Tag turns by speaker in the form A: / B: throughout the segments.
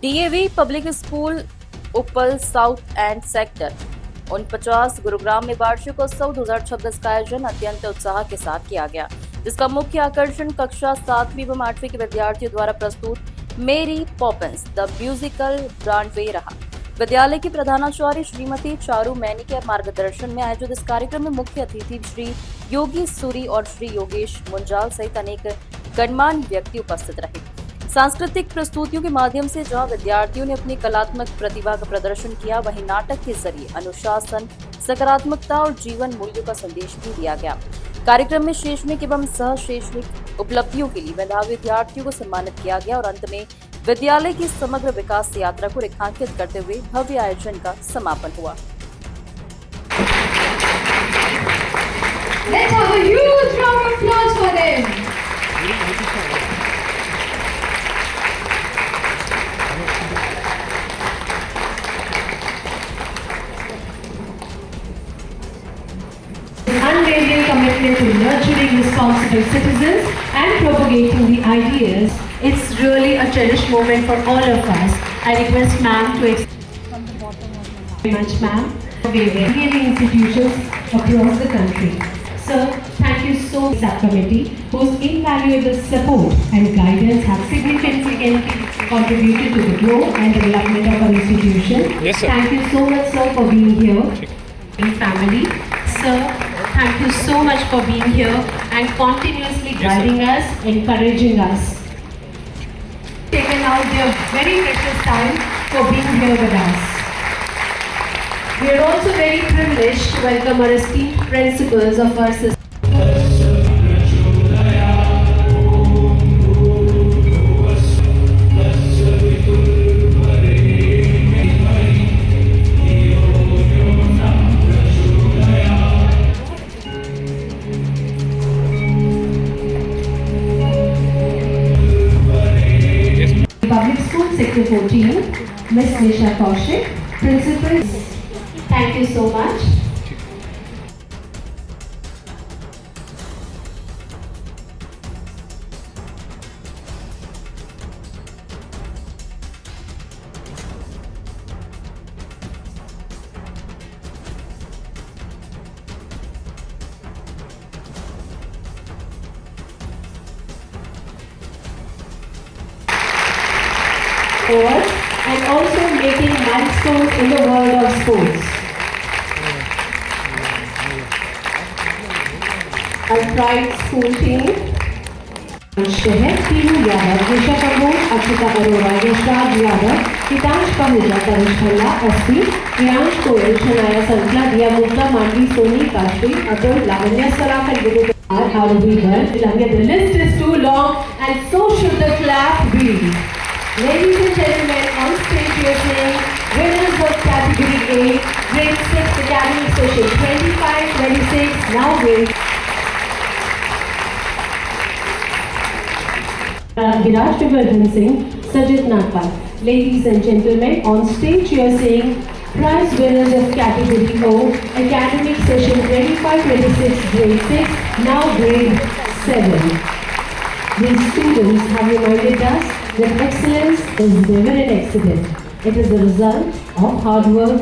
A: DAV public school उपल south and sector 49 Gurugram में वार्षिकोत्सव 2026 का आयोजन अत्यंत उत्साह के साथ किया गया, जिसका मुख्य आकर्षण कक्षा 7वीं एवं 8वीं के विद्यार्थियों द्वारा प्रस्तुत मेरी पॉपिंस द म्यूजिकल ब्रॉडवे रहा। विद्यालय की प्रधानाचार्य श्रीमती चारू मैनी के मार्गदर्शन में आयोजित इस कार्यक्रम में मुख्य अतिथि श्री योगी सूरी और श्री योगेश मुंजाल सहित अनेक गणमान्य व्यक्ति उपस्थित रहे। सांस्कृतिक प्रस्तुतियों के माध्यम से जहां विद्यार्थियों ने अपनी कलात्मक प्रतिभा का प्रदर्शन किया, वहीं नाटक के जरिए अनुशासन, सकारात्मकता और जीवन मूल्यों का संदेश भी दिया गया। कार्यक्रम में शैक्षणिक एवं सह शैक्षणिक उपलब्धियों के लिए मेधावी विद्यार्थियों को सम्मानित किया गया और अंत में विद्यालय की समग्र विकास यात्रा को रेखांकित करते हुए भव्य आयोजन का समापन हुआ।
B: Let's have a huge round of applause for them. Unwavering commitment to nurturing responsible citizens and propagating the ideas. It's really a cherished moment for all of us. I request ma'am to from the bottom of my heart. Very much ma'am. Unwavering institutions across the country. Sir, thank you so much subcommittee whose invaluable support and guidance have significantly contributed to the growth and development of our institution.
C: Yes, sir.
B: Thank you so much sir for being here. Family. Sir, thank you so much for being here and continuously guiding us, encouraging us. Taken out their very precious time for being here with us. We are also very privileged to welcome our esteemed principals of our system. Public School Sector 14, Ms. Nisha Kaushik, Principal. Thank you so much. And also making milestones in the world of sports. Our Pride School team, Shehar, Tinu Yadav, Risha Kapoor, Akshita Arora, Yashraj Yadav, Hitansh Pahuja, Tarish Khalla, SP, Priyansh Koyal, Shanaya Sankla, Diya Mukta, Manvi, Soni, Kashri, Atul, Lavanya Saraf, and Guru how do we learn? The list is too long and so should the clap be. Ladies and gentlemen, on stage we are saying winners of category A, grade 6 academic session 25-26, now grade. Viraj Vivardhan Singh, Sajid Nagpal. Ladies and gentlemen, on stage we are saying prize winners of category O, academic session 25-26, grade 6, now grade 7. These students have reminded us that excellence is never an accident. It is the result of hard work.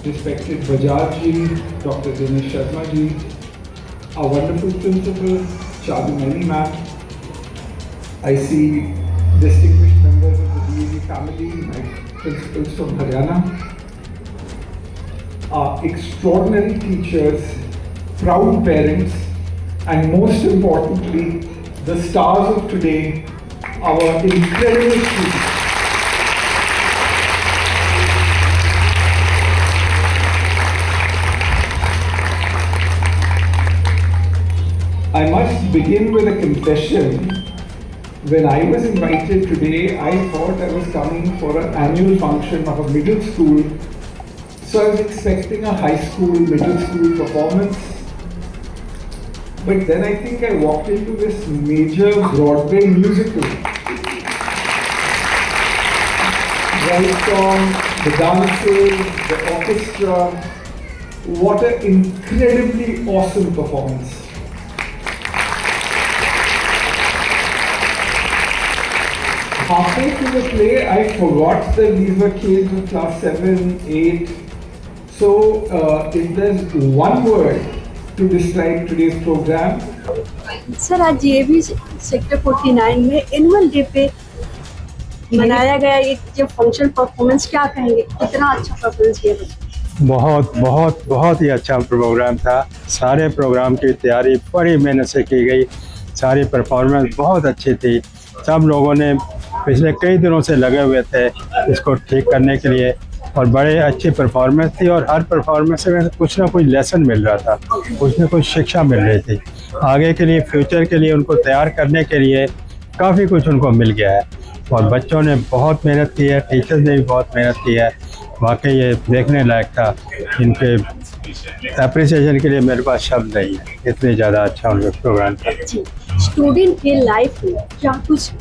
D: Respected Bajaj ji, Dr. Dinesh Sharma ji, our wonderful principal, Charu Mani ma'am. I see distinguished members of the DAV family, my principals from Haryana, our extraordinary teachers, proud parents, and most importantly, the stars of today, our incredible students. I must begin with a confession When I was invited today, I thought I was coming for an annual function of a middle school. So I was expecting a high school, middle school performance. But then I think I walked into this major Broadway musical. Right from the dancers, the orchestra, what an incredibly awesome performance. Halfway through the play, I forgot that these were kids of class 7, 8. So, if there's one word to describe today's program,
C: sir आज ये भी sector 49 में annual day पे मनाया गया एक जो function performance, क्या कहेंगे कितना अच्छा परफॉर्मेंस किया बच्चों?
E: बहुत बहुत बहुत ही अच्छा प्रोग्राम था। सारे प्रोग्राम की तैयारी बड़ी मेहनत से की गई। सारी परफॉर्मेंस बहुत अच्छी थी। सब लोगों ने पिछले कई दिनों से लगे हुए थे इसको ठीक करने के लिए और बड़े अच्छी परफॉर्मेंस थी और हर परफॉर्मेंस में कुछ ना कुछ लेसन मिल रहा था, कुछ ना कुछ शिक्षा मिल रही थी। आगे के लिए फ्यूचर के लिए उनको तैयार करने के लिए काफ़ी कुछ उनको मिल गया है और बच्चों ने बहुत मेहनत की है, टीचर्स ने भी बहुत मेहनत की है। वाकई ये देखने लायक था। इनके अप्रिसिएशन के लिए मेरे पास शब्द नहीं है, इतने ज़्यादा अच्छा उनका प्रोग्राम था।
C: स्टूडेंट के लाइफ में क्या कुछ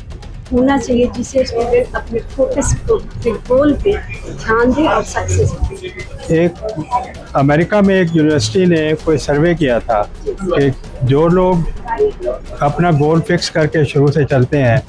C: होना चाहिए जिससे स्टूडेंट अपने फोकस को, अपने गोल पे ध्यान दे और सक्सेस?
E: एक अमेरिका में एक यूनिवर्सिटी ने कोई सर्वे किया था कि जो लोग अपना गोल फिक्स करके शुरू से चलते हैं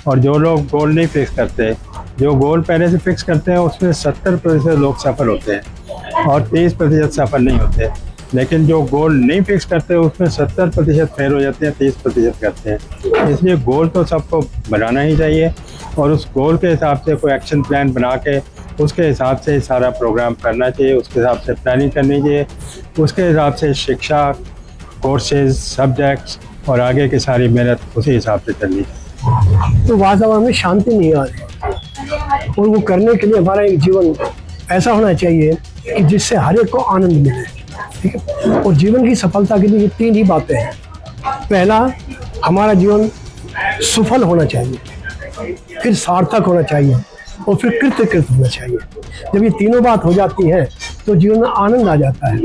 E: और जो लोग गोल नहीं फिक्स करते, जो गोल पहले से फिक्स करते हैं उसमें 70% लोग सफल होते हैं और 30% सफल नहीं होते। लेकिन जो गोल नहीं फिक्स करते उसमें 70% फेल हो जाते हैं, 30% करते हैं। इसलिए गोल तो सबको बनाना ही चाहिए और उस गोल के हिसाब से कोई एक्शन प्लान बना के उसके हिसाब से सारा प्रोग्राम करना चाहिए, उसके हिसाब से प्लानिंग करनी चाहिए, उसके हिसाब से शिक्षा, कोर्सेज, सब्जेक्ट्स और आगे की सारी मेहनत उसी हिसाब से करनी चाहिए।
F: तो वातावरण में शांति नहीं आ रही और वो करने के लिए हमारा एक जीवन ऐसा होना चाहिए कि जिससे हर एक को आनंद मिले, ठीक है। और जीवन की सफलता के लिए 3 ही बातें हैं। पहला, हमारा जीवन सफल होना चाहिए, फिर सार्थक होना चाहिए और फिर कृतकृत होना चाहिए। जब ये तीनों बात हो जाती हैं तो जीवन में आनंद आ जाता है।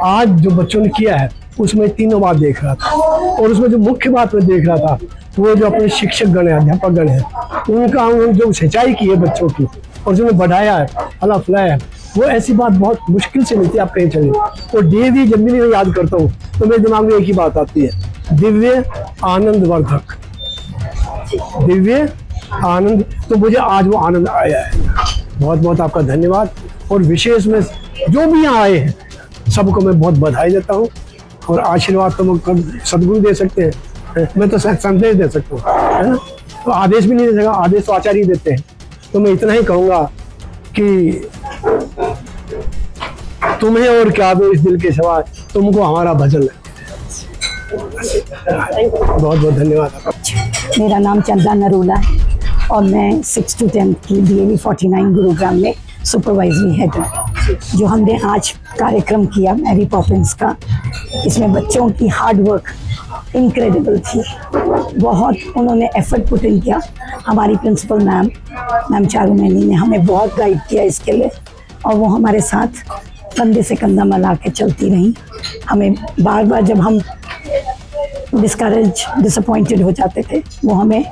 F: आज जो बच्चों ने किया है उसमें तीनों बात देख रहा था और उसमें जो मुख्य बात मैं देख रहा था वो जो अपने शिक्षक गण हैं, अध्यापक गण हैं, उनका उन्होंने जो सिंचाई की है बच्चों की और जो बढ़ाया है, फला फुलाया है, वो ऐसी बात बहुत मुश्किल से मिलती है। आप कहीं चले और देवी जब भी मैं याद करता हूँ तो मेरे दिमाग में एक ही बात आती है, दिव्य आनंद वर्धक, दिव्य आनंद। तो मुझे आज वो आनंद आया है। बहुत बहुत आपका धन्यवाद और विशेष में जो भी यहाँ आए हैं सबको मैं बहुत बधाई देता हूँ और आशीर्वाद तो सदगुरु दे सकते हैं, मैं तो संदेश दे सकता हूँ, है ना। तो आदेश भी नहीं दे सकता, आदेश तो आचार्य देते हैं। तो मैं इतना ही कहूँगा कि तुम्हें और क्या दो इस दिल के सिवा, तुमको हमारा भजन है। बहुत बहुत धन्यवाद आपका।
G: मेरा नाम चंदा नरूला है और मैं 6 to 10 की DAV 49 गुरुग्राम में सुपरवाइजरी हेड हूँ। जो हमने आज कार्यक्रम किया मैरी पॉपिंस का, इसमें बच्चों की हार्ड वर्क इनक्रेडिबल थी। बहुत उन्होंने एफर्ट पुट इन किया। हमारी प्रिंसिपल मैम चारूमैनी ने हमें बहुत गाइड किया इसके लिए और वो हमारे साथ कंधे से कंधा मिला के चलती रहीं। हमें बार बार जब हम डिसअपॉइंटेड हो जाते थे वो हमें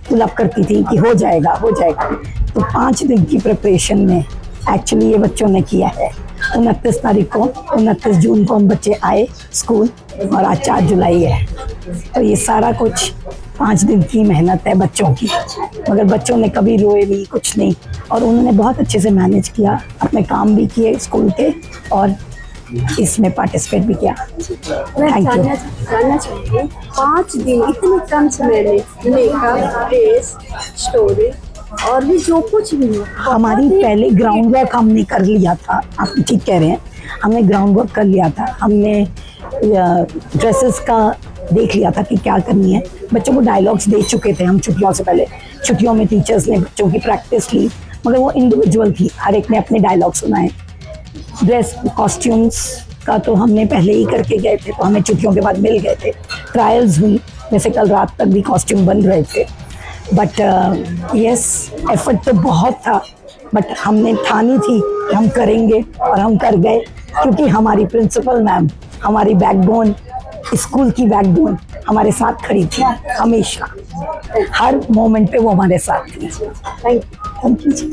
G: पुल अप करती थी कि हो जाएगा हो जाएगा। तो 5 दिन की प्रिपरेशन में एक्चुअली ये बच्चों ने किया है। 29 जून को हम बच्चे आए स्कूल और आज 4 जुलाई है। तो ये सारा कुछ 5 दिन की मेहनत है बच्चों की, मगर बच्चों ने कभी रोए नहीं, कुछ नहीं, और उन्होंने बहुत अच्छे से मैनेज किया, अपने काम भी किए स्कूल के और इसमें पार्टिसिपेट भी किया।
C: मैं जानना चाहूँगी 5 दिन इतने कम समय में मेकअप, ड्रेस, स्टोरी और भी जो कुछ भी हो,
G: हमारी पहले ग्राउंड वर्क हमने कर लिया था। आप ठीक कह रहे हैं, हमने ग्राउंड वर्क कर लिया था। हमने ड्रेसेस का देख लिया था कि क्या करनी है। बच्चों को डायलॉग्स दे चुके थे हम छुट्टियों से पहले। छुट्टियों में टीचर्स ने बच्चों की प्रैक्टिस ली, मगर वो इंडिविजुअल थी, हर एक ने अपने डायलॉग सुनाए। ड्रेस कॉस्ट्यूम्स का तो हमने पहले ही करके गए थे, तो हमें छुट्टियों के बाद मिल गए थे। ट्रायल्स हुई, जैसे कल रात तक भी कॉस्ट्यूम बन रहे थे। बट यस एफर्ट तो बहुत था, बट हमने ठानी थी कि हम करेंगे और हम कर गए, क्योंकि हमारी प्रिंसिपल मैम हमारी बैकबोन, स्कूल की बैकबोन हमारे साथ खड़ी थी हमेशा, हर मोमेंट पे वो हमारे साथ थी।
C: Thank you.
G: Thank you ji.